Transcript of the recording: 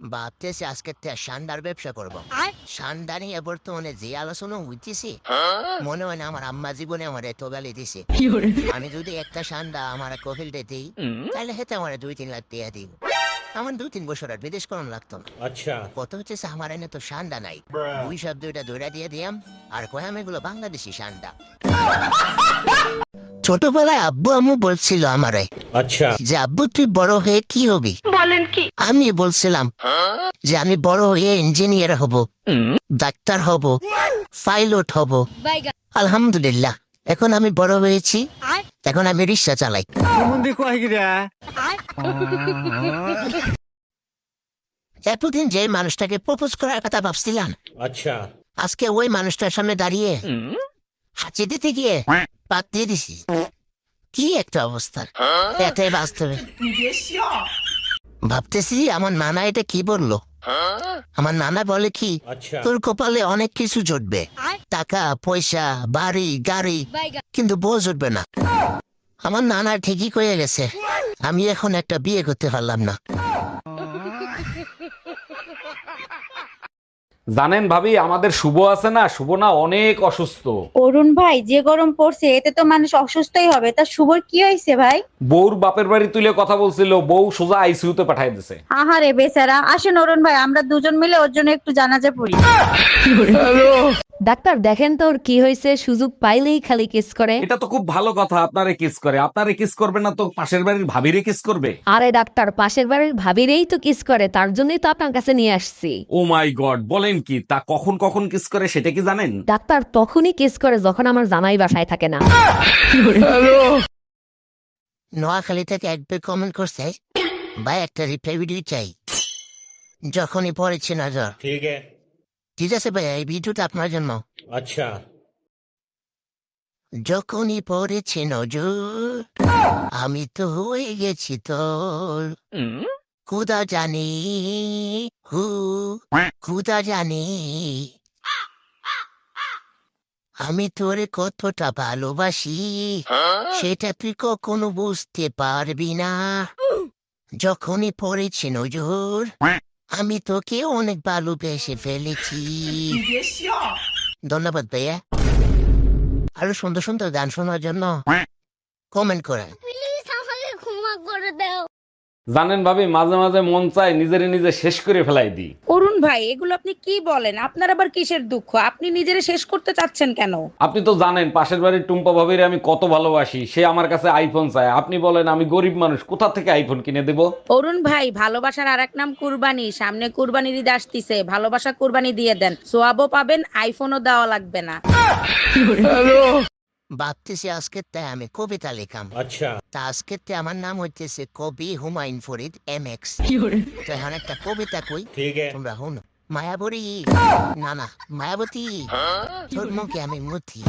ভাবতেছি আজকে সান্ডার ব্যবসা করবো। সান্ডা নিয়ে বর্তমানে যে আলোচনা হইতেছে, মনে হয় না আমার আম্মা জীবনে আমার এত গালি দিছে। আমি যদি একটা সান্ডা আমার কফিলতে দিই, তাহলে হেতে আমার 2-3 লাখ টাকা দিই। আমার 2-3 বছর আর বিদেশ করানো লাগতো না। আচ্ছা, কত হচ্ছে আমার এনে তো সান্ডা নাই, দুই শব্দটা ধরে দিয়ে দিয়াম আর কয়াম এগুলো বাংলাদেশি সান্ডা। ছোটবেলায় আব্বু আম্মু বলছিল আমারে আচ্ছা, যে আব্বু তুই বড় হয়ে কি হবি, বলেন কি? আমি বলছিলাম যে আমি বড় হয়ে ইঞ্জিনিয়ার হব, ডাক্তার হব, পাইলট হব। আলহামদুলিল্লাহ এখন আমি বড় হয়েছি, এখন আমি রিক্সা চালাই। এতদিন যে মানুষটাকে প্রপোজ করার কথা ভাবছিলাম, আচ্ছা, আজকে ওই মানুষটার সামনে দাঁড়িয়ে হাঁচি দিতে গিয়ে পাত দিয়ে দিছি। কি একটা অবস্থা, এটাই বাস্তবে। ভাবতেছি আমার নানা এটা কি বললো। আমার নানা বলে কি, আচ্ছা। তোর কপালে অনেক কিছু জুটবে, টাকা পয়সা বাড়ি গাড়ি, কিন্তু বউ জুটবে না। আমার নানা ঠিকই কয়ে গেছে, আমি এখন একটা বিয়ে করতে পারলাম না। জানেন ভাবি, আমাদের শুভ আছে না, শুভ না অনেক অসুস্থ। অরুণ ভাই, যে গরম পড়ছে এতে তো মানুষ অসুস্থই হবে। তা শুভর কি হয়েছে ভাই? বউর বাপের বাড়ি তুলে কথা বলছিল, বউ সোজা আইসিইউতে পাঠাই দিছে। আহারে বেচারা। আসেন অরুণ ভাই, আমরা দুজন মিলে ওর জন্য একটু জানাজা পড়ি। ডাক্তার দেখেন তো ওর কি হয়েছে, সুযোগ পাইলেই খালি কিস করে। এটা তো খুব ভালো কথা, আপনারে কিস করে। আপনারে কিস করবে না তো পাশের বাড়ির ভাবিরে কিস করবে? আরে ডাক্তার, পাশের বাড়ির ভাবিরেই তো কিস করে, তার জন্যই তো আপনার কাছে নিয়ে আসছি। ও মাই গড, বলেন কি? তা কখন কখন কিস করে সেটা কি জানেন? ডাক্তার তখনই কিস করে যখন আমার জামাই বাসায় থাকে না। নোয়াখালী থেকে একবার কমেন্ট করছে, ভাই একটা রিপ্লাই ভিডিও চাই, যখনই পড়েছে নজর। ঠিক আছে। ঠিক আছে ভাই, এই ভিডিওটা আপনার জন্য। আচ্ছা, যখনই পড়েছে নজর, আমি তো হয়ে গেছি তোর, খুদা জানি, হু খুদা জানি, আমি তোরে কতটা ভালোবাসি, সেটা তুই কখনো বুঝতে পারবি না। যখনই পড়েছে নজর, আমি তোকে অনেক ভালোবেসে ফেলেছি। ধন্যবাদ ভাইয়া। আরো সুন্দর সুন্দর গান শোনার জন্য কমেন্ট করেন। জানেন ভাবি, মাঝে মাঝে মন চায় নিজেরে নিজে শেষ করে ফেলাই দিই। অরুণ ভাই, এগুলো আপনি কি বলেন? আপনার আবার কিসের দুঃখ? আপনি নিজেরে শেষ করতে চাচ্ছেন কেন? আপনি তো জানেন পাশের বাড়ির টুম্পা ভাবিরে আমি কত ভালোবাসি, সে আমার কাছে আইফোন চায়। আপনি বলেন আমি গরিব মানুষ, কোথা থেকে আইফোন কিনে দেব? অরুণ ভাই, ভালোবাসার আরেক নাম কুরবানি। সামনে কুরবানির ঈদ আসতিছে, ভালোবাসা কুরবানি দিয়ে দেন, সোয়াবও পাবেন, আইফোনও দেওয়া লাগবে না। ভাবতেছি আজকে তাই আমি কবিতা লিখাম। আচ্ছা, তা আজকে আমার নাম হইতেছে কবি হুমায়ুন ফরিদ MX। তো এখন একটা কবিতা কই, ঠিক আছে। তোমরা শুনো। মায়াবরী, না না মায়াবতী, তোর মুখে আমি মুথি,